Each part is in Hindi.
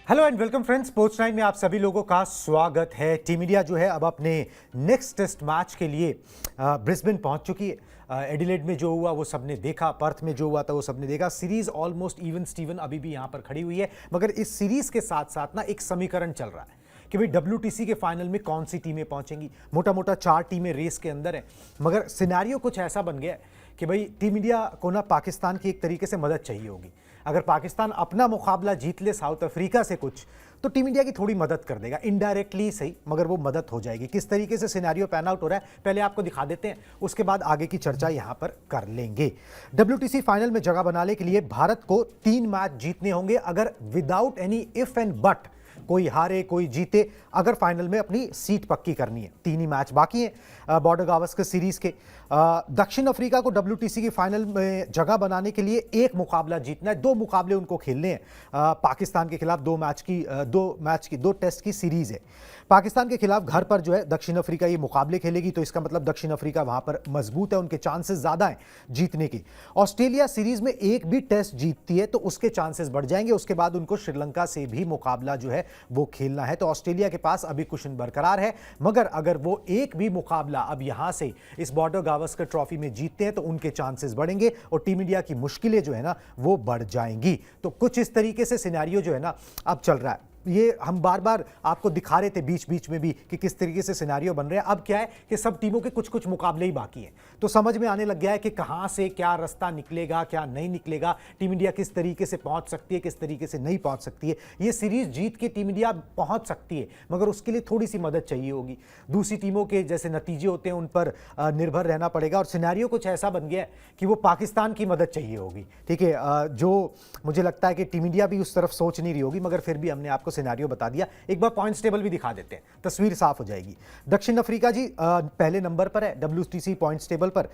Hello and welcome friends, sports nine में आप सभी लोगों का स्वागत है। टीम इंडिया जो है अब अपने नेक्स्ट टेस्ट मैच के लिए ब्रिस्बेन पहुंच चुकी है। एडिलेड में जो हुआ वो सबने देखा, पर्थ में जो हुआ था वो सबने देखा। सीरीज ऑलमोस्ट इवन स्टीवन अभी भी यहां पर खड़ी हुई है, मगर इस सीरीज के साथ साथ ना एक समीकरण चल रहा है कि भाई WTC के फाइनल में कौन सी टीमें पहुंचेंगी। मोटा मोटा 4 टीमें रेस के अंदर हैं, मगर सिनेरियो कुछ ऐसा बन गया है कि भाई टीम इंडिया को ना पाकिस्तान की एक तरीके से मदद चाहिए होगी। अगर पाकिस्तान अपना मुकाबला जीत ले साउथ अफ्रीका से कुछ, तो टीम इंडिया की थोड़ी मदद कर देगा, इनडायरेक्टली सही, मगर वो मदद हो जाएगी। किस तरीके से सिनेरियो पैन आउट हो रहा है पहले आपको दिखा देते हैं, उसके बाद आगे की चर्चा यहां पर कर लेंगे। WTC फाइनल में जगह बनाने के लिए भारत को 3 मैच जीतने होंगे, अगर without any if and but, कोई हारे कोई जीते, अगर फाइनल में अपनी सीट पक्की करनी है। 3 ही मैच बाकी हैं बॉर्डर गावस्कर सीरीज के। दक्षिण अफ्रीका को WTC की फाइनल में जगह बनाने के लिए 1 मुकाबला जीतना है, 2 मुकाबले उनको खेलने हैं। पाकिस्तान के खिलाफ 2 टेस्ट की सीरीज है। पाकिस्तान के खिलाफ घर पर जो है दक्षिण अफ्रीका ये मुकाबले खेलेगी, तो इसका मतलब दक्षिण अफ्रीका वहां पर मजबूत है, उनके चांसेस ज्यादा हैं जीतने की। ऑस्ट्रेलिया सीरीज में 1 भी टेस्ट जीतती है तो उसके चांसेस बढ़ जाएंगे। उसके बाद उनको श्रीलंका से भी मुकाबला जो है वो खेलना है, तो ऑस्ट्रेलिया के पास अभी कुशन बरकरार है। मगर अगर वो 1 भी मुकाबला अब यहां से इस बॉर्डर गावस्कर ट्रॉफी में जीतते हैं तो उनके चांसेस बढ़ेंगे और टीम इंडिया की मुश्किलें जो है ना वो बढ़ जाएंगी। तो कुछ इस तरीके से सिनेरियो जो है ना अब चल रहा है। ये हम बार बार आपको दिखा रहे थे बीच बीच में भी कि किस तरीके से सिनेरियो बन रहे हैं। अब क्या है कि सब टीमों के कुछ कुछ मुकाबले ही बाकी हैं, तो समझ में आने लग गया है कि कहां से क्या रास्ता निकलेगा, क्या नहीं निकलेगा, टीम इंडिया किस तरीके से पहुंच सकती है, किस तरीके से नहीं पहुंच सकती है। ये सीरीज जीत के टीम इंडिया पहुंच सकती है, मगर उसके लिए थोड़ी सी मदद चाहिए होगी। दूसरी टीमों के जैसे नतीजे होते हैं उन पर निर्भर रहना पड़ेगा, और सिनेरियो कुछ ऐसा बन गया है कि वो पाकिस्तान की मदद चाहिए होगी। ठीक है, जो मुझे लगता है कि टीम इंडिया भी उस तरफ सोच नहीं रही होगी, मगर फिर भी हमने आपको सिनेरियो बता दिया। एक बार पॉइंट्स टेबल भी दिखा देते हैं, तस्वीर साफ हो जाएगी। दक्षिण अफ्रीका जी पहले नंबर पर है WTC पॉइंट्स टेबल पर।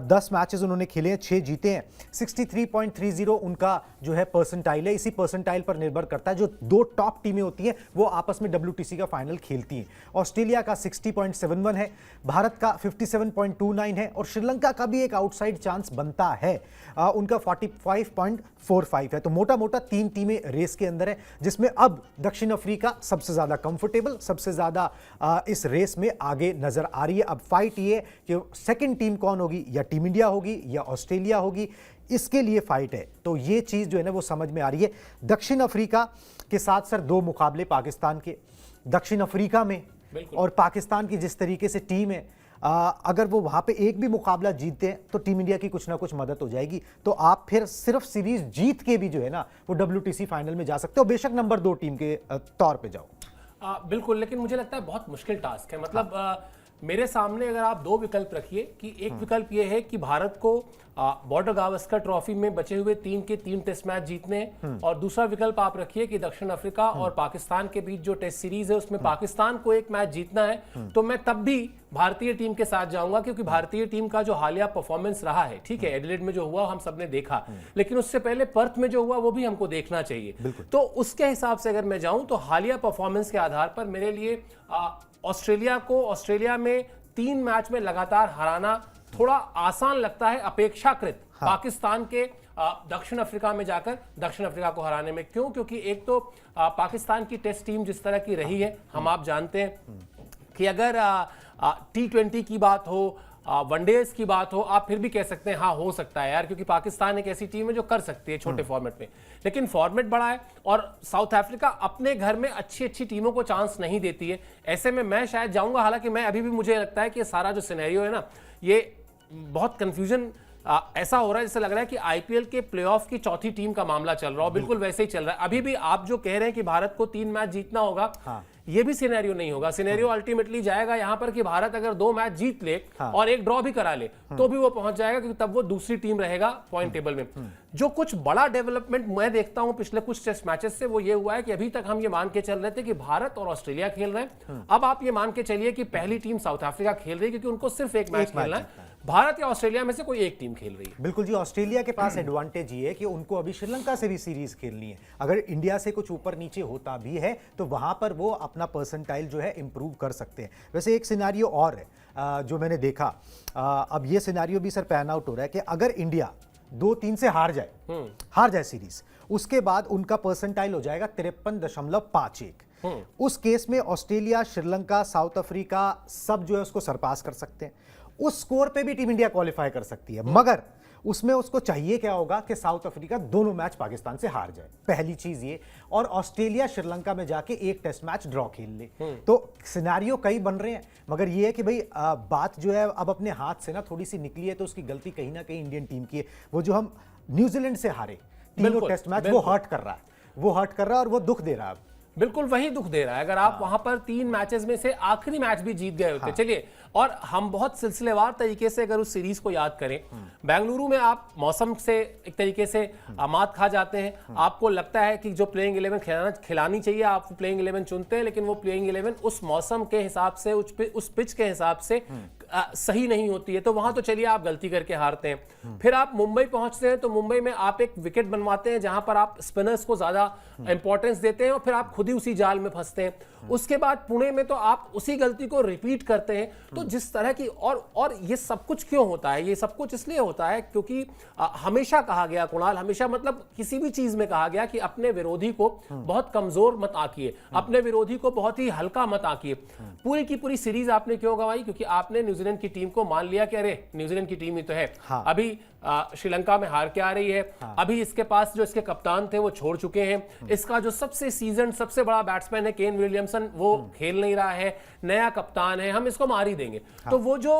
10 मैचेस उन्होंने खेले हैं, 6 जीते हैं। 63.30 उनका जो है परसेंटाइल है। इसी परसेंटाइल पर निर्भर करता है, जो 2 टॉप टीमें होती हैं वो आपस में WTC का फाइनल खेलती हैं। ऑस्ट्रेलिया का 60.71 है, भारत का 57.29 है, और श्रीलंका का भी एक आउटसाइड चांस बनता है, उनका 45.45 है। तो मोटा मोटा 3 टीमें रेस के अंदर है, जिसमें अब दक्षिण अफ्रीका सबसे ज्यादा कंफर्टेबल, सबसे ज्यादा इस रेस में आगे नजर आ रही है। अब फाइट ये कि सेकंड टीम कौन होगी, या टीम इंडिया होगी या ऑस्ट्रेलिया होगी, इसके लिए फाइट है। तो ये चीज जो है ना वो समझ में आ रही है। दक्षिण अफ्रीका के साथ सर 2 मुकाबले पाकिस्तान के, दक्षिण अफ्रीका में और पाकिस्तान की जिस तरीके से टीम है, अगर वो वहां पे 1 भी मुकाबला जीतते हैं तो टीम इंडिया की कुछ ना कुछ मदद हो जाएगी। तो आप फिर सिर्फ सीरीज जीत के भी जो है ना वो WTC फाइनल में जा सकते हो, बेशक नंबर 2 टीम के तौर पे जाओ। बिल्कुल, लेकिन मुझे लगता है बहुत मुश्किल टास्क है। मतलब मेरे सामने अगर आप 2 विकल्प रखिए कि एक विकल्प ये है कि भारत को बॉर्डर गावस्कर ट्रॉफी में बचे हुए 3 के 3 टेस्ट मैच जीतने, और दूसरा विकल्प आप रखिए कि दक्षिण अफ्रीका और पाकिस्तान के बीच जो टेस्ट सीरीज है उसमें पाकिस्तान को 1 मैच जीतना है, तो मैं तब भी भारतीय टीम के साथ जाऊंगा, क्योंकि भारतीय टीम का जो हालिया परफॉर्मेंस रहा है, ठीक है, एडिलेड में जो हुआ हम सबने देखा, लेकिन उससे पहले पर्थ में जो हुआ वो भी हमको देखना चाहिए। तो उसके हिसाब से अगर मैं जाऊं तो हालिया परफॉर्मेंस के आधार पर मेरे लिए ऑस्ट्रेलिया में 3 मैच में लगातार हराना थोड़ा आसान लगता है अपेक्षाकृत पाकिस्तान के दक्षिण अफ्रीका में जाकर दक्षिण अफ्रीका को हराने में। क्यों? क्योंकि एक तो पाकिस्तान की टेस्ट टीम जिस तरह की रही है, हम आप जानते हैं कि अगर T20 की बात हो, वनडेज की बात हो, आप फिर भी कह सकते हैं हाँ हो सकता है यार, क्योंकि पाकिस्तान एक ऐसी टीम है जो कर सकती है छोटे फॉर्मेट में, लेकिन फॉर्मेट बड़ा है और साउथ अफ्रीका अपने घर में अच्छी अच्छी टीमों को चांस नहीं देती है। ऐसे में मैं शायद जाऊंगा, हालांकि मैं अभी भी मुझे लगता है कि सारा जो सिनेरियो है ना ये बहुत कंफ्यूजन ऐसा हो रहा है जैसे लग रहा है कि IPL के प्लेऑफ की चौथी टीम का मामला चल रहा हो, बिल्कुल वैसे ही चल रहा है। अभी भी आप जो कह रहे हैं कि भारत को 3 मैच जीतना होगा, ये भी सिनेरियो नहीं होगा। सिनेरियो अल्टीमेटली जाएगा यहां पर कि भारत अगर 2 मैच जीत ले और 1 ड्रॉ भी करा ले तो भी वो पहुंच जाएगा, क्योंकि तब वो दूसरी टीम रहेगा पॉइंट टेबल में। जो कुछ बड़ा डेवलपमेंट मैं देखता हूं पिछले कुछ टेस्ट मैचेस से, वो ये हुआ है कि अभी तक हम ये मान के चल रहे थे कि भारत और ऑस्ट्रेलिया खेल रहे हैं, अब आप ये मान के चलिए कि पहली टीम साउथ अफ्रीका खेल रही है, क्योंकि उनको सिर्फ 1 मैच खेलना है। भारत या ऑस्ट्रेलिया में से कोई एक टीम खेल रही है। बिल्कुल जी, ऑस्ट्रेलिया के पास एडवांटेज ये है कि उनको अभी श्रीलंका से भी सीरीज खेलनी है। अगर इंडिया से कुछ ऊपर नीचे होता भी है तो वहां पर वो अपना परसेंटाइल जो है इंप्रूव कर सकते हैं। वैसे एक सिनेरियो और है जो मैंने देखा, अब ये सिनेरियो भी सर पैन आउट हो रहा है कि अगर इंडिया 2-3 से हार जाए सीरीज, उसके बाद उनका परसेंटाइल हो जाएगा 53.51। उस केस में ऑस्ट्रेलिया, श्रीलंका, साउथ अफ्रीका सब जो है उसको सरपास कर सकते हैं। उस स्कोर पे भी टीम इंडिया क्वालिफाई कर सकती है, मगर उसमें उसको चाहिए क्या होगा कि साउथ अफ्रीका दोनों मैच पाकिस्तान से हार जाए, पहली चीज ये, और ऑस्ट्रेलिया श्रीलंका में जाके एक टेस्ट मैच ड्रॉ खेल ले। तो सिनेरियो कई बन रहे हैं, मगर ये है कि भाई बात जो है अब अपने हाथ से ना थोड़ी सी निकली है, तो उसकी गलती कहीं ना कहीं इंडियन टीम की है। वो जो हम न्यूजीलैंड से हारे तीनों टेस्ट मैच, वो हर्ट कर रहा है और वो दुख दे रहा है। बिल्कुल वही दुख दे रहा है। अगर आप वहां पर 3 मैचेस में से आखिरी मैच भी जीत गए होते, चलिए, और हम बहुत सिलसिलेवार तरीके से अगर उस सीरीज को याद करें, बेंगलुरु में आप मौसम से एक तरीके से मात खा जाते हैं। आपको लगता है कि जो प्लेइंग 11 खिलानी चाहिए, आप प्लेइंग 11 चुनते हैं, लेकिन वो प्लेइंग 11 उस मौसम के हिसाब से, उस पिच के हिसाब से सही नहीं होती है, तो वहां तो चलिए आप गलती करके हारते हैं। फिर आप मुंबई पहुंचते हैं, तो मुंबई में आप एक विकेट बनवाते हैं जहां पर आप स्पिनर्स को ज्यादा इंपॉर्टेंस देते हैं, और फिर आप खुद ही उसी जाल में फंसते हैं। उसके बाद पुणे में तो आप उसी गलती को रिपीट करते हैं। तो जिस तरह की और ये सब कुछ क्यों होता है? ये सब कुछ इसलिए होता है क्योंकि हमेशा कहा गया, कुणाल, हमेशा मतलब किसी भी चीज में कहा गया कि अपने विरोधी को बहुत कमजोर मत आंकिए, अपने विरोधी को बहुत ही हल्का मत आंकिए। पूरी की पूरी सीरीज आपने क्यों गंवाई? क्योंकि आपने न्यूजीलैंड की टीम को मान लिया कि अरे न्यूजीलैंड की टीम ही तो है। अभी श्रीलंका में हार के आ रही है, अभी इसके पास जो इसके कप्तान थे वो छोड़ चुके हैं, इसका जो सबसे सीजन सबसे बड़ा बैट्समैन है केन विलियमसन, वो खेल नहीं रहा है, नया कप्तान है, हम इसको मार ही देंगे। तो वो जो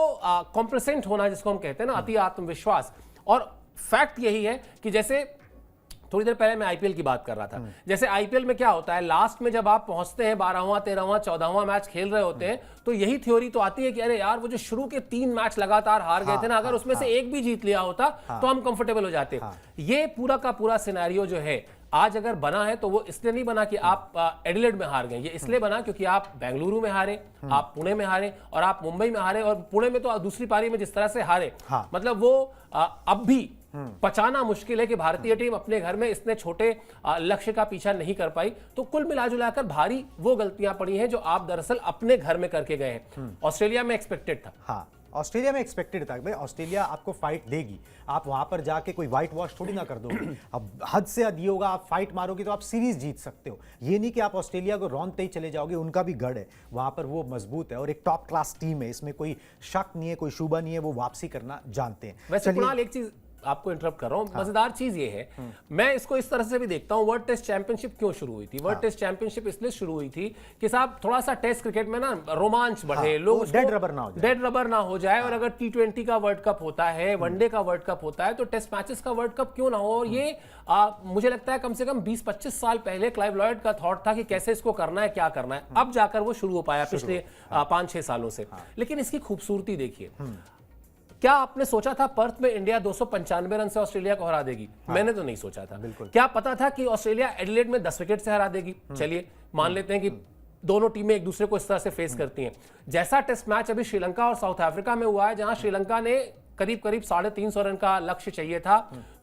कॉम्प्लेसेंट होना जिसको हम कहते हैं ना, अति आत्मविश्वास, और फैक्ट यही है कि जैसे थोड़ी देर पहले मैं आईपीएल की बात कर रहा था, जैसे आईपीएल में क्या होता है, लास्ट में जब आप पहुंचते हैं 12वां 13वां 14वां मैच खेल रहे होते हैं, तो यही थ्योरी तो आती है कि अरे यार वो जो शुरू के 3 मैच लगातार हार गए थे ना, अगर उसमें से एक भी जीत लिया होता तो हम कंफर्टेबल हो जाते। ये पूरा का पूरा सिनेरियो जो है आज अगर बना है, तो वो इसलिए नहीं बना कि आप एडिलेड में हार गए, ये इसलिए बना क्योंकि आप बेंगलुरु में हारे, आप पुणे में हारे, और आप मुंबई में हारे, और पुणे में तो दूसरी पारी में जिस तरह से हारे, मतलब वो अब भी पचाना मुश्किल है कि भारतीय टीम अपने घर में इतने छोटे लक्ष्य का पीछा नहीं कर पाई। तो कुल मिलाजुलाकर भारी वो गलतियां पड़ी हैं जो आप दरअसल अपने घर में करके गए हैं। ऑस्ट्रेलिया में एक्सपेक्टेड था। हाँ, ऑस्ट्रेलिया में एक्सपेक्टेड था भाई ऑस्ट्रेलिया आपको फाइट देगी, आप वहां पर जाके कोई व्हाइट वॉश थोड़ी ना कर दोगे। अब हद से हद ये होगा, आप फाइट मारोगे तो आप सीरीज जीत सकते हो, ये नहीं कि आप ऑस्ट्रेलिया को रौंदते ही चले जाओगे। उनका भी गढ़ है वहां पर, वो मजबूत है और एक टॉप क्लास टीम है, इसमें कोई शक नहीं है, कोई शुबा नहीं है, वो वापसी करना जानते हैं। वैसे कुणाल, एक चीज आपको इंटरप्ट कर रहा हूं, मजेदार चीज ये है, मैं इसको इस तरह से भी देखता हूं, वर्ल्ड टेस्ट चैंपियनशिप क्यों शुरू हुई थी? वर्ल्ड टेस्ट चैंपियनशिप इसलिए शुरू हुई थी कि साहब थोड़ा सा टेस्ट क्रिकेट में ना रोमांच बढ़े, लोग डेड रबर ना हो जाए, और अगर T20 का वर्ल्ड कप होता है, वनडे का वर्ल्ड कप होता है, तो टेस्ट मैचेस का वर्ल्ड कप क्यों ना हो? और ये मुझे लगता है कम से कम 20-25 साल पहले क्लाइव लॉयड का थॉट था कि कैसे इसको करना है, क्या करना है, अब जाकर वो शुरू हो पाया पिछले 5-6 सालों से। लेकिन इसकी खूबसूरती देखिए, क्या आपने सोचा था पर्थ में इंडिया 295 रन से ऑस्ट्रेलिया को हरा देगी? मैंने तो नहीं सोचा था। क्या पता था कि ऑस्ट्रेलिया एडिलेड में 10 विकेट से हरा देगी? चलिए मान लेते हैं कि दोनों टीमें एक दूसरे को इस तरह से फेस करती हैं। जैसा टेस्ट मैच अभी श्रीलंका और साउथ अफ्रीका में हुआ है, जहां श्रीलंका ने करीब 350 रन का लक्ष्य चाहिए था,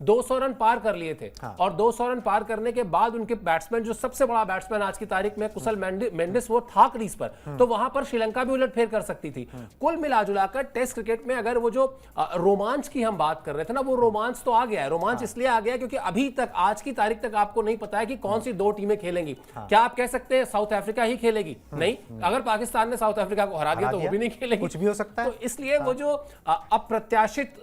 200 रन पार कर लिए थे। और 200 रन पार करने के बाद उनके बैट्समैन, जो सबसे बड़ा बैट्समैन आज की तारीख में कुशल मेंडिस, वो था क्रीज पर, तो वहां पर श्रीलंका भी उलटफेर कर सकती थी। कुल मिलाजुलाकर टेस्ट क्रिकेट में अगर वो जो रोमांच की हम बात कर रहे थे ना, वो रोमांच तो आ गया है। रोमांच इसलिए आ गया क्योंकि अभी तक, आज की तारीख तक आपको नहीं पता है कि कौन सी 2 टीमें खेलेंगी। क्या आप कह सकते हैं साउथ अफ्रीका ही खेलेगी? नहीं, अगर पाकिस्तान ने साउथ अफ्रीका को हरा दिया तो वो भी नहीं खेलेगी, कुछ भी हो सकता है। तो इसलिए वो जो अप्रत्याशित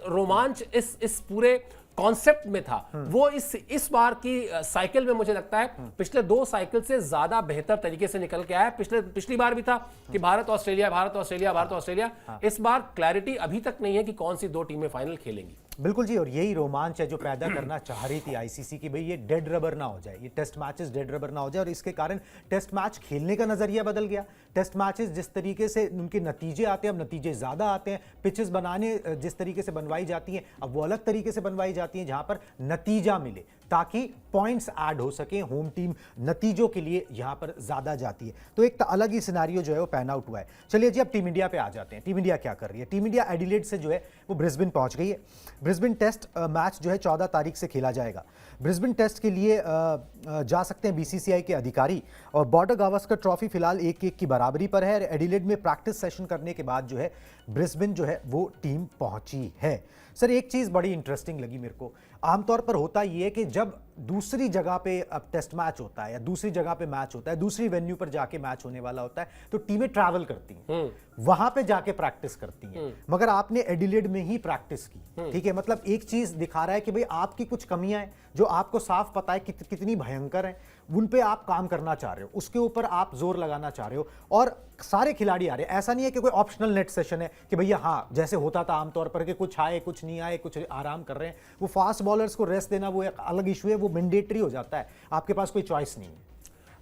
रोमांच इस पूरे कॉन्सेप्ट में था, वो इस बार की साइकिल में मुझे लगता है पिछले 2 साइकिल से ज्यादा बेहतर तरीके से निकल के आया। पिछली बार भी था कि Bharat Australia, Bharat Australia, Bharat Australia. इस बार क्लैरिटी अभी तक नहीं है कि कौन सी 2 टीमें फाइनल खेलेंगी। बिल्कुल जी, और यही रोमांच है जो पैदा करना चाह रही थी आईसीसी की, भाई ये डेड रबर ना हो जाए, ये टेस्ट मैचेस डेड रबर ना हो जाए। और इसके कारण टेस्ट मैच खेलने का नजरिया बदल गया। टेस्ट मैचेस जिस तरीके से उनके नतीजे आते हैं, अब नतीजे ज्यादा आते हैं। पिचेस बनाने जिस तरीके से बनवाई जाती हैं, अब वो अलग तरीके से बनवाई जाती हैं जहां पर नतीजा मिले। ताकि पॉइंट्स ऐड हो सके, होम टीम नतीजों के लिए यहां पर ज्यादा जाती है। तो एक अलग ही सिनारियो जो है वो पैन आउट हुआ है। चलिए जी अब टीम इंडिया पे आ जाते हैं। टीम इंडिया क्या कर रही है? टीम इंडिया एडिलेड से जो है वो ब्रिस्बेन पहुंच गई है। ब्रिस्बेन टेस्ट मैच जो है 14 तारीख से खेला जाएगा। ब्रिस्बेन टेस्ट के लिए जा सकते हैं बीसीसीआई के अधिकारी, और बॉर्डर गावस्कर ट्रॉफी फिलहाल 1-1 की बराबरी पर है। एडिलेड में प्रैक्टिस सेशन करने के बाद जो है ब्रिस्बेन जो है वो टीम पहुंची है। सर एक चीज़ बड़ी इंटरेस्टिंग लगी मेरे को, आमतौर पर होता ये है कि जब दूसरी जगह पे अब टेस्ट मैच होता है या दूसरी जगह पे मैच होता है, दूसरी वेन्यू पर जाके मैच होने वाला होता है, तो टीमें ट्रैवल करती हैं, वहां पे जाके प्रैक्टिस करती हैं। मगर आपने एडिलेड में ही प्रैक्टिस की, ठीक है, मतलब एक चीज दिखा रहा है कि भाई आपकी कुछ कमियां हैं जो आपको साफ पता है कितनी भयंकर हैं, उन पे आप काम करना चाह रहे हो, उसके ऊपर आप जोर लगाना चाह रहे हो, और सारे खिलाड़ी आ रहे हैं। ऐसा नहीं है कि कोई ऑप्शनल नेट सेशन है कि भैया हाँ जैसे होता था आमतौर पर कि कुछ आए कुछ नहीं आए, कुछ आराम कर रहे हैं। वो फास्ट बॉलर्स को रेस्ट देना वो एक अलग इशू है, वो मैंडेटरी हो जाता है, आपके पास कोई चॉइस नहीं है।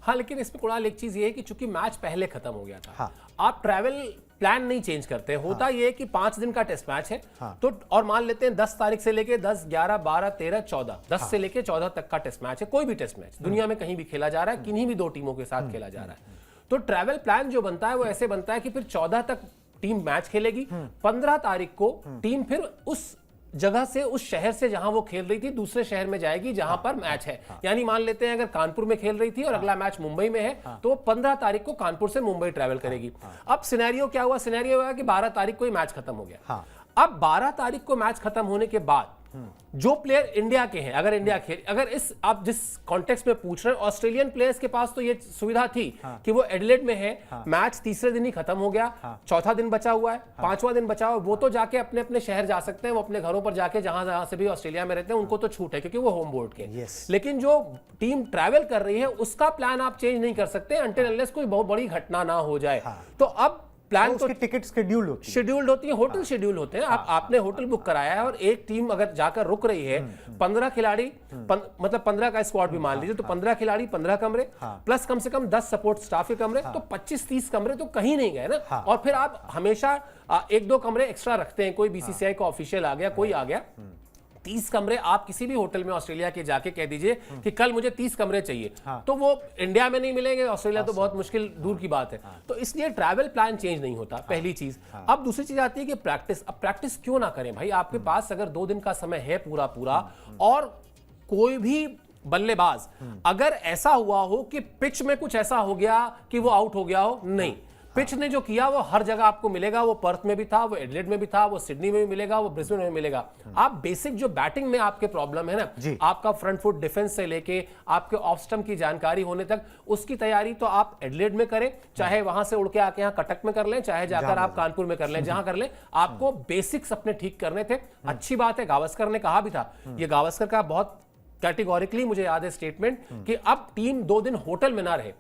हाँ, लेकिन इसमें कुणाल एक चीज ये है कि चूंकि मैच पहले खत्म हो गया था, हाँ। आप ट्रैवल प्लान नहीं चेंज करते। होता ये है कि 5 दिन का टेस्ट मैच है, हाँ। तो और मान लेते हैं 10 तारीख से लेके 10, 11, 12, 13, 14, 10 से लेके 14 तक का टेस्ट मैच है। कोई भी टेस्ट मैच दुनिया में कहीं भी खेला जा रहा है, किन्हीं भी दो टीमों के साथ खेला जा रहा है। तो ट्रैवल प्लान जो बनता है वो ऐसे बनता है कि फिर 14 तक टीम मैच खेलेगी, 15 तारीख को टीम फिर उस जगह से, उस शहर से जहां वो खेल रही थी दूसरे शहर में जाएगी जहां पर मैच है। यानी मान लेते हैं अगर कानपुर में खेल रही थी और अगला मैच मुंबई में है, तो 15 तारीख को कानपुर से मुंबई ट्रैवल करेगी। अब सिनेरियो क्या हुआ? सिनेरियो हुआ कि 12 तारीख को ही मैच खत्म हो गया। अब 12 तारीख को मैच खत्म होने के बाद जो प्लेयर इंडिया के हैं, अगर इंडिया खेल, अगर इस आप जिस कॉन्टेक्स्ट में पूछ रहे हैं, ऑस्ट्रेलियन प्लेयर्स के पास तो ये सुविधा थी कि वो एडिलेड में है, मैच तीसरे दिन ही खत्म हो गया, चौथा दिन बचा हुआ है, पांचवा दिन बचा हुआ है, वो तो जाके अपने अपने शहर जा सकते हैं, वो अपने घरों पर जाके जहां से भी ऑस्ट्रेलिया में रहते हैं उनको तो छूट है क्योंकि वो होम बोर्ड के। लेकिन जो टीम ट्रैवल कर रही है उसका प्लान आप चेंज नहीं कर सकते अनटिल अनलेस कोई बहुत बड़ी घटना ना हो जाए। तो अब प्लान तो टिकट शेड्यूल्ड होती है, होटल शेड्यूल होते हैं। आपने होटल बुक कराया है और एक टीम अगर जाकर रुक रही है, 15 खिलाड़ी, मतलब 15 का स्क्वाड भी मान लीजिए, तो 15 खिलाड़ी 15 कमरे प्लस कम से कम 10 सपोर्ट स्टाफ के कमरे, तो 25-30 कमरे तो कहीं नहीं गए ना। और फिर आप हमेशा 1-2 कमरे एक्स्ट्रा रखते हैं, कोई बीसीसीआई का ऑफिशियल आ गया, कोई आ गया, 30 कमरे आप किसी भी होटल में ऑस्ट्रेलिया के जाके कह दीजिए कि कल मुझे 30 कमरे चाहिए, तो वो इंडिया में नहीं मिलेंगे, ऑस्ट्रेलिया तो बहुत मुश्किल दूर की बात है। तो इसलिए ट्रैवल प्लान चेंज नहीं होता, पहली चीज। अब दूसरी चीज आती है कि प्रैक्टिस। अब प्रैक्टिस क्यों ना करें भाई? आपके पास अगर 2 दिन का समय है पूरा और कोई भी बल्लेबाज अगर ऐसा हुआ हो कि पिच में कुछ ऐसा हो गया कि वो आउट हो गया हो, नहीं, पिच ने जो किया वो हर जगह आपको मिलेगा। वो पर्थ में भी था, वो एडिलेड में भी था, वो सिडनी में भी मिलेगा, वो ब्रिस्बेन में मिलेगा। आप बेसिक जो बैटिंग में आपके प्रॉब्लम है ना, आपका फ्रंट फुट डिफेंस से लेके आपके ऑफ स्टंप की जानकारी होने तक, उसकी तैयारी तो आप एडिलेड में करें, चाहे वहां से उड़ के आके यहाँ कटक में कर लें, चाहे जाकर आप कानपुर में कर लें, जहां कर लें, आपको बेसिक्स अपने ठीक करने थे। अच्छी बात है, गावस्कर ने कहा भी था, ये गावस्कर का बहुत कैटेगोरिकली मुझे याद है स्टेटमेंट, कि अब टीम 2 दिन होटल में ना रहे।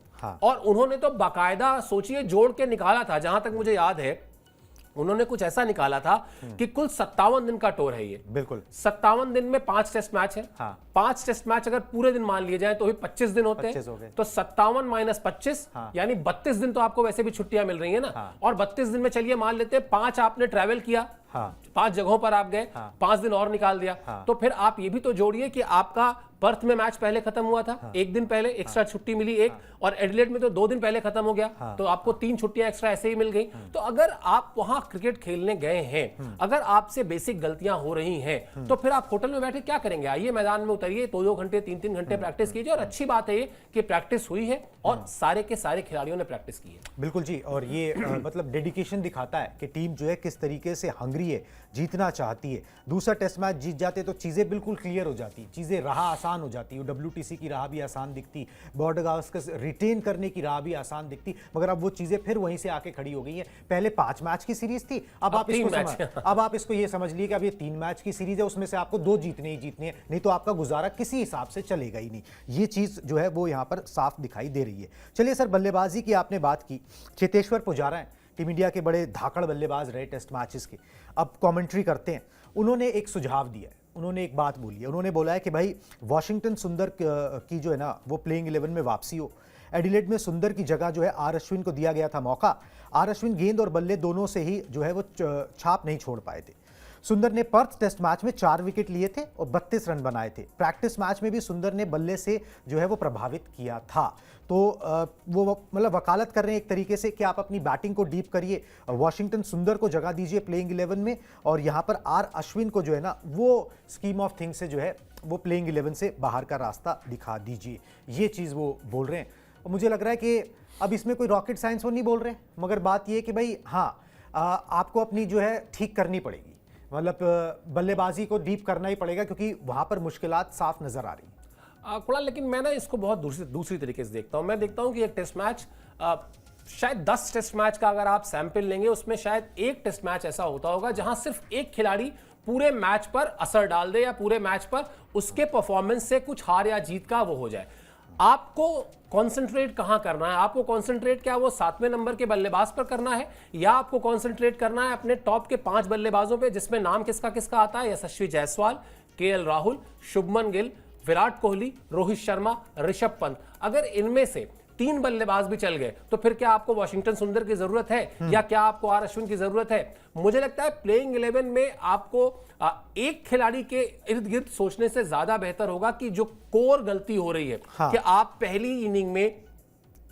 और उन्होंने तो बाकायदा सोचिए जोड़ के निकाला था, जहां तक मुझे याद है उन्होंने कुछ ऐसा निकाला था कि कुल 57 दिन का टूर है ये। बिल्कुल 57 दिन में 5 टेस्ट मैच है। 5 टेस्ट मैच अगर पूरे दिन मान लिए जाए तो भी 25 दिन होते हैं। तो 57 माइनस 25 यानी 32 दिन तो आपको वैसे भी छुट्टियां मिल रही है ना। और 32 दिन में चलिए मान लेते हैं 5 आपने ट्रैवल किया, 5 जगहों पर आप गए, 5 दिन और निकाल दिया, तो फिर आप ये भी तो जोड़िए कि आपका पर्थ में मैच पहले खत्म हुआ था, 1 दिन पहले एक्स्ट्रा छुट्टी मिली एक, और एडिलेड में तो 2 दिन पहले खत्म हो गया, तो आपको 3 छुट्टियां एक्स्ट्रा ऐसे ही मिल गई। तो अगर आप वहां क्रिकेट खेलने गए हैं, अगर आपसे बेसिक गलतियां हो रही हैं, तो फिर आप होटल में बैठे क्या करेंगे? आइए मैदान में उतरिए, 2-2 घंटे 3-3 घंटे प्रैक्टिस कीजिए। और अच्छी बात है ये कि प्रैक्टिस हुई है और सारे के सारे खिलाड़ियों ने प्रैक्टिस की है। बिल्कुल जी, और ये मतलब डेडिकेशन दिखाता है कि टीम जो है किस तरीके से हंग्री है, जीतना चाहती है। दूसरा टेस्ट मैच जीत जाते तो चीज़ें बिल्कुल क्लियर हो जाती, चीज़ें राह आसान हो जाती, WTC की राह भी आसान दिखती, बॉर्डर गावस्कर रिटेन करने की राह भी आसान दिखती, मगर अब वो चीज़ें फिर वहीं से आके खड़ी हो गई हैं। पहले 5 मैच की सीरीज थी, अब आप इसको ये समझ लीजिए कि अब ये 3 मैच की सीरीज है, उसमें से आपको 2 जीतने ही जीतने हैं, नहीं तो आपका गुजारा किसी हिसाब से चलेगा ही नहीं। ये चीज़ जो है वो यहाँ पर साफ दिखाई दे रही है। चलिए सर, बल्लेबाजी की आपने बात की, चेतेश्वर पुजारा हैं टीम इंडिया के बड़े धाकड़ बल्लेबाज रहे टेस्ट मैचेस के, अब कमेंट्री करते हैं। उन्होंने एक सुझाव दिया है, उन्होंने एक बात बोली है, उन्होंने बोला है कि भाई वॉशिंगटन सुंदर की जो है ना वो प्लेइंग 11 में वापसी हो। एडिलेड में सुंदर की जगह जो है आर अश्विन को दिया गया था मौका, आर अश्विन गेंद और बल्ले दोनों से ही जो है वो छाप नहीं छोड़ पाए थे। सुंदर ने पर्थ टेस्ट मैच में 4 विकेट लिए थे और 32 रन बनाए थे। प्रैक्टिस मैच में भी सुंदर ने बल्ले से जो है वो प्रभावित किया था। तो वो मतलब वकालत कर रहे हैं एक तरीके से कि आप अपनी बैटिंग को डीप करिए, वॉशिंगटन सुंदर को जगह दीजिए प्लेइंग 11 में, और यहाँ पर आर अश्विन को जो है ना वो स्कीम ऑफ थिंग्स से जो है वो प्लेइंग 11 से बाहर का रास्ता दिखा दीजिए, ये चीज़ वो बोल रहे हैं। और मुझे लग रहा है कि अब इसमें कोई रॉकेट साइंस वो नहीं बोल रहे, मगर बात ये कि भाई हाँ आपको अपनी जो है ठीक करनी पड़ेगी, मतलब बल्लेबाजी को डीप करना ही पड़ेगा क्योंकि वहाँ पर मुश्किलात साफ नज़र आ रही हैं। कुणाल, लेकिन मैं ना इसको बहुत दूसरी तरीके से देखता हूं। मैं देखता हूं कि एक टेस्ट मैच, शायद 10 टेस्ट मैच का अगर आप सैंपल लेंगे उसमें शायद एक टेस्ट मैच ऐसा होता होगा जहां सिर्फ एक खिलाड़ी पूरे मैच पर असर डाल दे या पूरे मैच पर उसके परफॉर्मेंस से कुछ हार या जीत का वो हो जाए। आपको कंसंट्रेट कहां करना है? आपको कंसंट्रेट क्या वो 7वें नंबर के बल्लेबाज पर करना है, या आपको कंसंट्रेट करना है अपने टॉप के 5 बल्लेबाजों पे, जिसमें नाम किसका किसका आता है? यशस्वी जायसवाल, केएल राहुल, शुभमन गिल, विराट कोहली, रोहित शर्मा, ऋषभ पंत। अगर इनमें से 3 बल्लेबाज भी चल गए तो फिर क्या आपको वॉशिंगटन सुंदर की जरूरत है या क्या आपको आर अश्विन की जरूरत है? मुझे लगता है प्लेइंग 11 में आपको एक खिलाड़ी के इर्द गिर्द सोचने से ज्यादा बेहतर होगा कि जो कोर गलती हो रही है कि आप पहली इनिंग में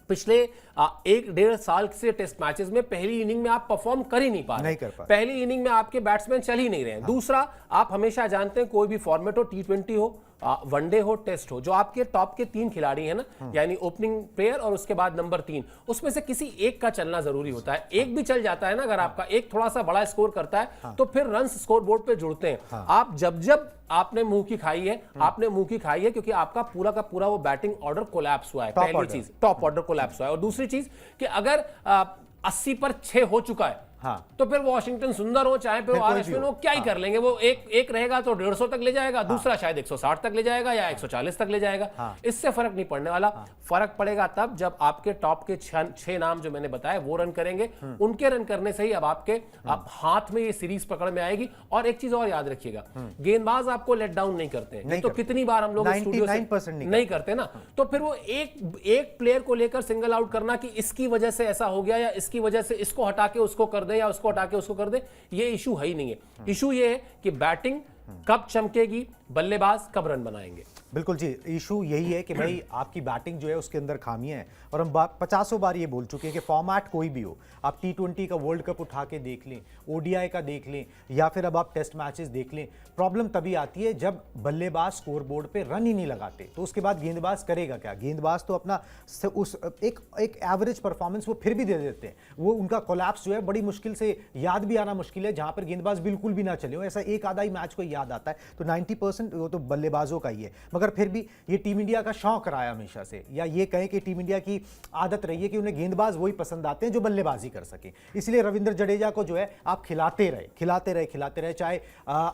पिछले 1-1.5 साल से टेस्ट मैचेस में पहली इनिंग में आप परफॉर्म कर ही नहीं पा रहे, पहली इनिंग में आपके बैट्समैन चल ही नहीं रहे हैं। दूसरा, आप हमेशा जानते हैं कोई भी फॉर्मेट हो, T20 हो, वनडे हो, टेस्ट हो, जो आपके टॉप के 3 खिलाड़ी हैं ना, यानी ओपनिंग प्लेयर और उसके बाद नंबर 3, उसमें से किसी एक का चलना जरूरी होता है। एक भी चल जाता है ना, अगर आपका एक थोड़ा सा बड़ा स्कोर करता है तो फिर रन्स स्कोर बोर्ड पे जुड़ते हैं। आप जब आपने मुंह की खाई है, आपने मुंह की खाई है क्योंकि आपका पूरा का पूरा वो बैटिंग ऑर्डर कोलैप्स हुआ है। पहली चीज, टॉप ऑर्डर कोलैप्स हुआ है। और दूसरी चीज कि अगर 80 पर 6 हो चुका है तो फिर वॉशिंगटन सुंदर हो चाहे फिर आर अश्विन हो, क्या ही कर लेंगे? वो एक रहेगा तो 150 तक ले जाएगा, दूसरा शायद 160 तक ले जाएगा या 140 तक ले जाएगा। इससे फर्क नहीं पड़ने वाला। फर्क पड़ेगा तब जब आपके टॉप के 6 नाम जो मैंने बताए वो रन करेंगे। उनके रन करने से ही अब आपके हाथ में ये सीरीज पकड़ में आएगी। और एक चीज और याद रखिएगा, गेंदबाज आपको लेट डाउन नहीं करते हैं, तो कितनी बार हम लोग स्टूडियो से नहीं करते ना, तो फिर वो एक प्लेयर को लेकर सिंगल आउट करना कि इसकी वजह से ऐसा हो गया या इसकी वजह से इसको हटा के उसको कर दे या उसको हटा के उसको कर दे, ये इशू है ही नहीं है। इशू ये है कि बैटिंग कब चमकेगी, बल्लेबाज कब रन बनाएंगे। बिल्कुल जी, इशू यही है कि भाई आपकी बैटिंग जो है उसके अंदर खामियां हैं। और हम 50 बार ये बोल चुके हैं कि फॉर्मेट कोई भी हो, आप T20 का वर्ल्ड कप उठा के देख लें, ODI का देख लें, या फिर अब आप टेस्ट मैचेस देख लें, प्रॉब्लम तभी आती है जब बल्लेबाज स्कोर बोर्ड पे रन ही नहीं लगाते। तो उसके बाद गेंदबाज करेगा क्या? गेंदबाज तो अपना उस एक एवरेज परफॉर्मेंस वो फिर भी दे देते हैं। वो उनका कोलैप्स जो है बड़ी मुश्किल से याद भी आना मुश्किल है, जहां पर गेंदबाज बिल्कुल भी ना चले हो। ऐसा एक आधा ही मैच को याद आता है, तो 90% वो तो बल्लेबाजों का ही है। मगर फिर भी ये टीम इंडिया का शौक रहा है हमेशा से, या ये कहें कि टीम इंडिया की आदत रही है कि उन्हें गेंदबाज वही पसंद आते हैं जो बल्लेबाजी कर सके। इसलिए रविंद्र जडेजा को जो है आप खिलाते रहे, चाहे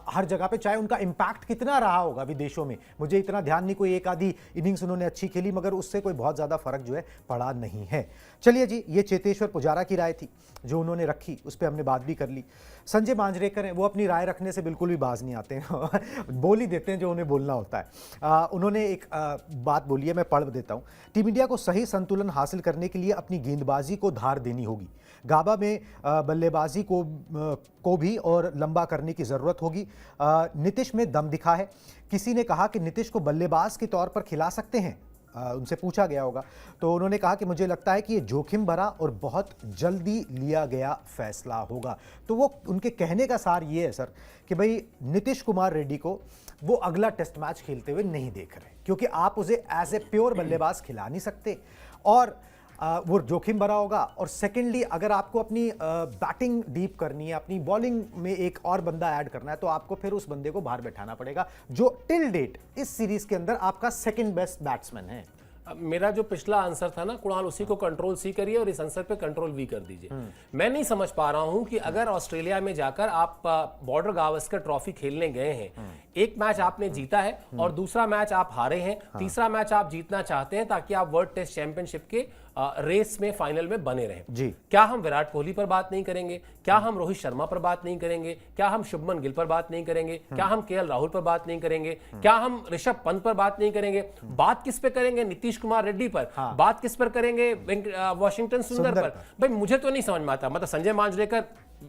हर जगह पे, चाहे उनका इंपैक्ट कितना रहा होगा विदेशों में, मुझे इतना ध्यान नहीं, कोई एक आधी इनिंग्स उन्होंने अच्छी खेली, मगर उससे कोई बहुत ज्यादा फर्क जो है पड़ा नहीं है। चलिए जी, ये चेतेश्वर पुजारा की राय थी जो उन्होंने रखी, उस पर हमने बात भी कर ली। संजय मांजरेकर हैं, वो अपनी राय रखने से बिल्कुल भी बाज नहीं आते हैं बोल ही देते हैं जो उन्हें बोलना होता है। उन्होंने एक बात बोली है, मैं पढ़ देता हूं। टीम इंडिया को सही संतुलन हासिल करने के लिए अपनी गेंदबाजी को धार देनी होगी। गाबा में बल्लेबाजी को भी और लंबा करने की ज़रूरत होगी। नीतीश में दम दिखा है। किसी ने कहा कि नीतीश को बल्लेबाज के तौर पर खिला सकते हैं, उनसे पूछा गया होगा, तो उन्होंने कहा कि मुझे लगता है कि ये जोखिम भरा और बहुत जल्दी लिया गया फैसला होगा। तो वो उनके कहने का सार ये है सर कि भाई नीतीश कुमार रेड्डी को वो अगला टेस्ट मैच खेलते हुए नहीं देख रहे, क्योंकि आप उसे एज ए प्योर बल्लेबाज खिला नहीं सकते, और वो जोखिम भरा होगा। और सेकेंडली, अगर आपको अपनी बैटिंग डीप करनी है, अपनी बॉलिंग में एक और बंदा ऐड करना है, तो आपको फिर उस बंदे को बाहर बैठाना पड़ेगा जो टिल डेट इस सीरीज के अंदर आपका सेकंड बेस्ट बैट्समैन है। मेरा जो पिछला आंसर था ना कुणाल, उसी को कंट्रोल सी करिए और इस आंसर पे कंट्रोल वी कर दीजिए। मैं नहीं समझ पा रहा हूं कि अगर ऑस्ट्रेलिया में जाकर आप बॉर्डर गावस्कर ट्रॉफी खेलने गए हैं, एक मैच आपने जीता है और दूसरा मैच आप हारे हैं, तीसरा मैच आप जीतना चाहते हैं ताकि आप वर्ल्ड टेस्ट चैंपियनशिप के रेस में, फाइनल में बने रहें जी। क्या हम विराट कोहली पर बात नहीं करेंगे? क्या हम रोहित शर्मा पर बात नहीं करेंगे? क्या हम शुभमन गिल पर बात नहीं करेंगे? क्या हम केएल राहुल पर बात नहीं करेंगे? क्या हम ऋषभ पंत पर बात नहीं करेंगे? बात किस पे करेंगे? नीतीश कुमार रेड्डी पर। बात किस पर करेंगे? वॉशिंगटन सुंदर पर। भाई मुझे तो नहीं समझ में आता। मतलब Sanjay Manjrekar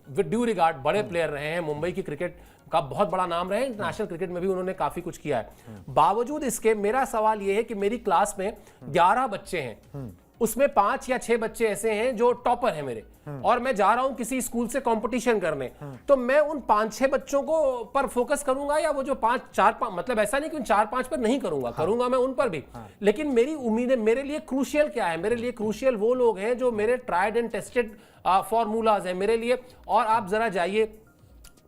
with due regard बड़े प्लेयर रहे हैं, मुंबई की क्रिकेट का बहुत बड़ा नाम रहे, इंटरनेशनल क्रिकेट में भी उन्होंने काफी कुछ किया है। बावजूद इसके मेरा सवाल यह है कि मेरी क्लास में 11 बच्चे हैं, उसमें 5 या 6 बच्चे ऐसे हैं जो टॉपर हैं मेरे, और मैं जा रहा हूं किसी स्कूल से कंपटीशन करने, तो मैं उन 5-6 बच्चों को पर फोकस करूंगा, या वो जो 5 मतलब ऐसा नहीं कि उन 4-5 पर नहीं करूंगा, करूंगा मैं उन पर भी, लेकिन मेरी उम्मीदें, मेरे लिए क्रूशियल क्या है, मेरे लिए क्रूशियल वो लोग हैं जो मेरे ट्राइड एंड टेस्टेड फॉर्मूलाज हैं मेरे लिए। और आप जरा जाइए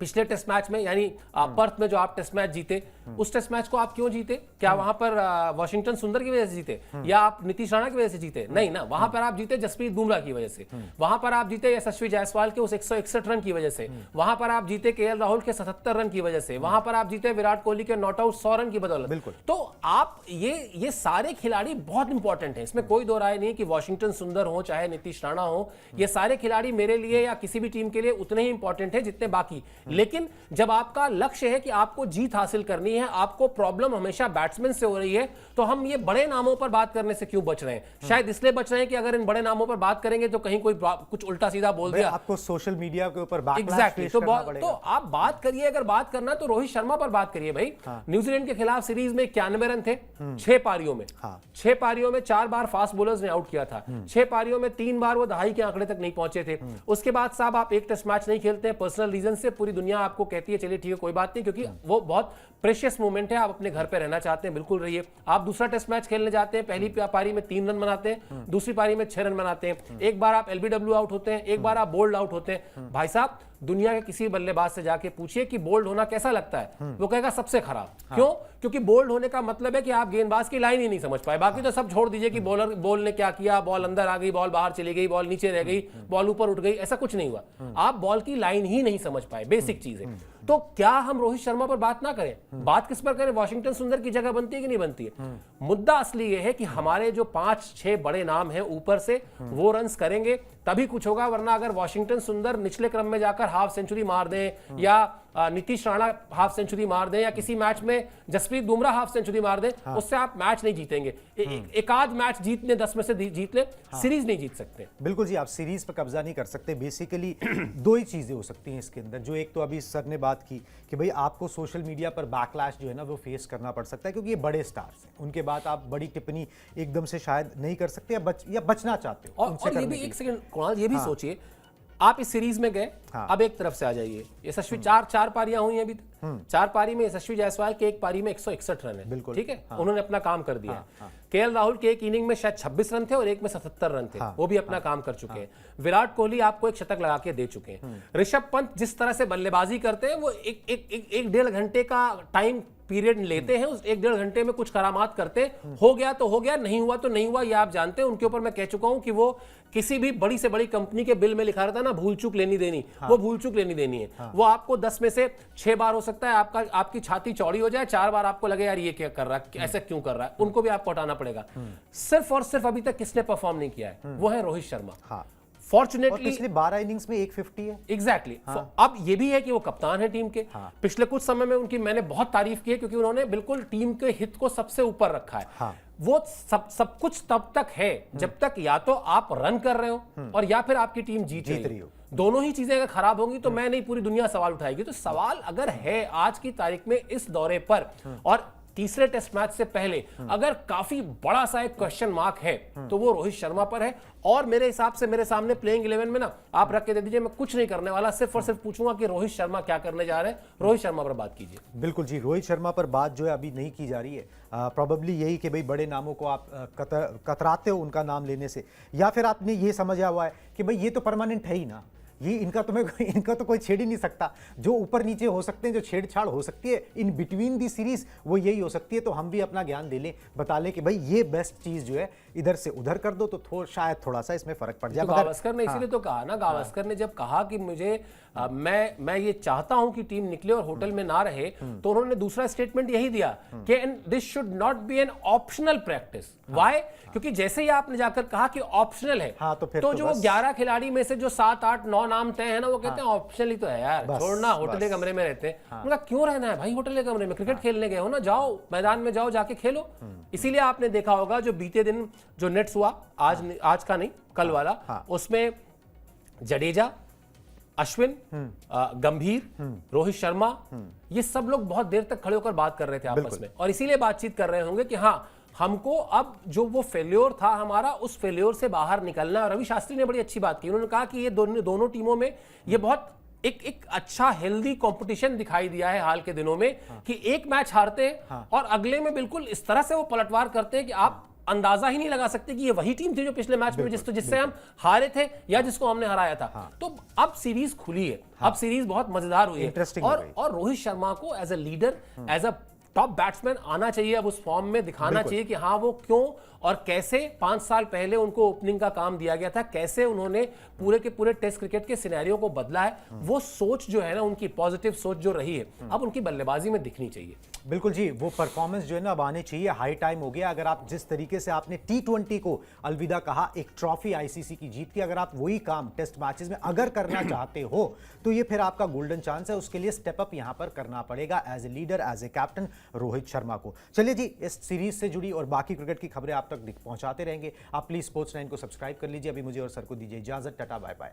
पिछले टेस्ट मैच में, यानी पर्थ में जो आप टेस्ट मैच जीते, उस टेस्ट मैच को आप क्यों जीते? क्या वहां पर वॉशिंगटन सुंदर की वजह से जीते, या आप नीतीश राणा की वजह से जीते? नहीं ना, वहां पर आप जीते जसप्रीत बुमराह की वजह से, वहां पर आप जीते यशस्वी जायसवाल के उस 161 रन की वजह से, वहां पर आप जीते केएल राहुल के 77 रन की वजह से, वहां पर आप जीते विराट कोहली के नॉट आउट 100 रन की बदौलत। तो आप ये सारे खिलाड़ी बहुत इंपॉर्टेंट है, इसमें कोई दो राय नहीं कि वॉशिंगटन सुंदर हो चाहे नीतीश राणा हो, ये सारे खिलाड़ी मेरे लिए या किसी भी टीम के लिए उतने ही इंपॉर्टेंट है जितने बाकी। लेकिन जब आपका लक्ष्य है कि आपको जीत हासिल करनी है, आपको प्रॉब्लम हमेशा बैट्समैन से हो रही है, तो हम ये बड़े नामों पर बात करने से क्यों बच रहे हैं? शायद इसलिए बच रहे हैं कि अगर इन बड़े नामों पर बात करेंगे तो कहीं कोई कुछ उल्टा सीधा बोल दिया, आपको सोशल मीडिया के ऊपर एग्जैक्टली तो आप बात करिए, अगर बात करना तो रोहित शर्मा पर बात करिए भाई। न्यूजीलैंड के खिलाफ सीरीज में 91 रन थे 6 पारियों में, 6 पारियों में 4 बार फास्ट बॉलर्स ने आउट किया था, 6 पारियों में 3 बार वो दहाई के आंकड़े तक नहीं पहुंचे थे। उसके बाद साहब आप एक टेस्ट मैच नहीं खेलते हैं पर्सनल रीजन से, पूरी दुनिया आपको कहती है चलिए ठीक है कोई बात नहीं, क्योंकि वो बहुत प्रेशियस मोमेंट है, आप अपने घर पे रहना चाहते हैं, बिल्कुल रहिए। आप दूसरा टेस्ट मैच खेलने जाते हैं, पहली पारी में 3 रन बनाते हैं, दूसरी पारी में 6 रन बनाते हैं, एक बार आप एलबीडब्ल्यू आउट होते हैं, एक बार आप बोल्ड आउट होते हैं। भाई साहब दुनिया के किसी बल्लेबाज से जाके पूछिए कि बोल्ड होना कैसा लगता है, वो कहेगा सबसे खराब। क्यों? क्योंकि बोल्ड होने का मतलब है कि आप गेंदबाज की लाइन ही नहीं समझ पाए, बाकी तो सब छोड़ दीजिए कि बॉल ने क्या किया, बॉल अंदर आ गई, बॉल बाहर चली गई, बॉल नीचे रह गई, बॉल ऊपर उठ गई, ऐसा कुछ नहीं हुआ, आप बॉल की लाइन ही नहीं समझ पाए, बेसिक चीज है। तो क्या हम रोहित शर्मा पर बात ना करें? बात किस पर करें? वॉशिंगटन सुंदर की जगह बनती है कि नहीं बनती है? मुद्दा असली ये है कि हमारे जो 5-6 बड़े नाम हैं ऊपर से, वो रन्स करेंगे तभी कुछ होगा, वरना अगर वॉशिंगटन सुंदर निचले क्रम में जाकर हाफ सेंचुरी मार दें, या नीतीश राणा हाफ सेंचुरी मार दें, या किसी मैच में जसप्रीत बुमराह हाफ सेंचुरी मार दें, उससे आप मैच नहीं जीतेंगे। एक आध मैच जीतने 10 में से जीत ले, सीरीज नहीं जीत सकते। बिल्कुल जी, आप सीरीज पर कब्जा नहीं कर सकते। बेसिकली 2 ही चीजें हो सकती हैं इसके अंदर, जो एक तो अभी सर ने बात की कि भाई आपको सोशल मीडिया पर बैकलैश जो है ना वो फेस करना पड़ सकता है, क्योंकि ये बड़े स्टार्स हैं, उनके बाद आप बड़ी टिप्पणी एकदम से शायद नहीं कर सकते, या बचना चाहते हो। और ये भी एक सेकंड कुणाल, ये भी सोचिए, आप इस सीरीज में गए, अब एक तरफ से आ जाइए, यशस्वी 4 पारियां हुई हैं अभी तक, 4 पारी में यशस्वी जायसवाल के एक पारी में 161 रन है, ठीक है, उन्होंने अपना काम कर दिया। केएल राहुल के एक इनिंग में शायद 26 रन थे और एक में 77 रन थे, वो भी अपना काम कर चुके हैं। विराट कोहली आपको एक शतक लगा के दे चुके हैं। ऋषभ पंत जिस तरह से बल्लेबाजी करते हैं, वो एक 1.5 घंटे का टाइम पीरियड लेते हैं, उस 1-1.5 घंटे में कुछ करामात करते हैं, हो गया तो हो गया, नहीं हुआ तो नहीं हुआ, ये आप जानते हैं। उनके ऊपर मैं कह चुका हूं कि वो किसी भी बड़ी से बड़ी कंपनी के बिल में लिखा रहता है ना, भूल चूक लेनी देनी, वो भूल चूक लेनी देनी है। वो आपको 10 में से 6 बार हो सकता है आपकी छाती चौड़ी हो जाए, 4 बार आपको लगे यार ये क्या कर रहा है, ऐसा क्यों कर रहा है, उनको भी आपको हटाना पड़ेगा। सिर्फ और सिर्फ अभी तक किसने परफॉर्म नहीं किया है, वो है रोहित शर्मा। फॉर्चुनेटली पिछले 12 इनिंग्स में 150 है। एग्जैक्टली। अब ये भी है कि वो कप्तान है टीम के। पिछले कुछ समय में उनकी मैंने बहुत तारीफ की है, क्योंकि उन्होंने बिल्कुल टीम के हित को सबसे ऊपर रखा है। वो सब कुछ तब तक है जब तक या तो आप रन कर रहे हो और या फिर आपकी टीम जीत रही हो। दोनों ही चीजें अगर खराब होंगी तो मैं नहीं, पूरी दुनिया सवाल उठाएगी। तो सवाल अगर है आज की तारीख में इस दौरे पर और तीसरे टेस्ट मैच से पहले अगर काफी बड़ा सा एक क्वेश्चन मार्क है तो वो रोहित शर्मा पर है। और मेरे हिसाब से मेरे सामने प्लेइंग 11 में ना आप रख के दे दीजिए, मैं कुछ नहीं करने वाला, सिर्फ और सिर्फ पूछूंगा कि रोहित शर्मा क्या करने जा रहे हैं। रोहित शर्मा पर बात कीजिए। बिल्कुल जी, रोहित शर्मा पर बात जो है अभी नहीं की जा रही है। प्रोबेबली यही कि भाई बड़े नामों को आप कतराते हो उनका नाम लेने से, या फिर आपने ये समझा हुआ है कि भाई ये तो परमानेंट है ही ना, ये इनका तो कोई छेड़ ही नहीं सकता। जो ऊपर नीचे हो सकते हैं, जो छेड़छाड़ हो सकती है इन बिटवीन दी सीरीज, वो यही हो सकती है। तो हम भी अपना ज्ञान दे लें, बता लें कि भाई ये बेस्ट चीज जो है इधर से उधर कर दो तो शायद थोड़ा सा इसमें फर्क पड़ जाए। तो गावस्कर ने इसीलिए तो कहा ना, गावस्कर ने जब कहा कि मुझे मैं ये चाहता हूं कि टीम निकले और होटल में ना रहे, तो उन्होंने दूसरा स्टेटमेंट यही दिया कि this should not be an optional practice. Why? क्योंकि जैसे ही आपने जाकर कहा कि ऑप्शनल है, तो जो 11 खिलाड़ी में से जो 7, 8, 9 नाम तय है ना, वो कहते हैं ऑप्शनल ही तो है यार, छोड़ना, होटल के कमरे में रहते हैं। उनका क्यों रहना है भाई होटल के कमरे में? क्रिकेट खेलने गए हो ना, जाओ मैदान में जाओ, जाके खेलो। इसीलिए आपने देखा होगा जो बीते दिन जो नेट्स हुआ, आज का नहीं कल वाला, उसमें जडेजा, अश्विन, गंभीर, रोहित शर्मा, ये सब लोग बहुत देर तक खड़े होकर बात कर रहे थे आपस में, और इसीलिए बातचीत कर रहे होंगे कि हाँ, हमको अब जो वो फेल्योर था हमारा, उस फेल्योर से बाहर निकलना है। और रवि शास्त्री ने बड़ी अच्छी बात की, उन्होंने कहा कि ये दोनों टीमों में ये बहुत एक अच्छा हेल्दी कंपटीशन दिखाई दिया है हाल के दिनों में, कि एक मैच हारते हैं और अगले में बिल्कुल इस तरह से वो पलटवार करते हैं कि आप अंदाजा ही नहीं लगा सकते कि ये वही टीम थी जो पिछले मैच में जिससे हम हारे थे या जिसको हमने हराया था। तो अब सीरीज खुली है, अब सीरीज बहुत मजेदार हुई है, और रोहित शर्मा को as a leader, as a top batsman आना चाहिए, अब उस फॉर्म में दिखाना चाहिए कि हाँ वो क्यों और कैसे 5 साल पहले उनको ओपनिंग का काम दिया गया था, कैसे उन्होंने पूरे के पूरे टेस्ट क्रिकेट के सिनेरियो को बदला है। वो सोच जो है ना, उनकी पॉजिटिव सोच जो रही है, अब उनकी बल्लेबाजी में दिखनी चाहिए। बिल्कुल जी, वो परफॉर्मेंस जो है ना अब आने चाहिए, हाई टाइम हो गया। अगर आप जिस तरीके से आपने T20 को अलविदा कहा, एक ट्रॉफी आईसीसी की जीत की, अगर आप वही काम टेस्ट मैचेस में अगर करना चाहते हो तो ये फिर आपका गोल्डन चांस है। उसके लिए स्टेप अप यहां पर करना पड़ेगा as a leader, as a captain Rohit Sharma को। चलिए जी, इस सीरीज से जुड़ी और बाकी क्रिकेट की खबरें आप तक पहुंचाते रहेंगे। आप प्लीज स्पोर्ट्स 9 को सब्सक्राइब कर लीजिए। अभी मुझे और सर को दीजिए इजाजत, टाटा बाय बाय।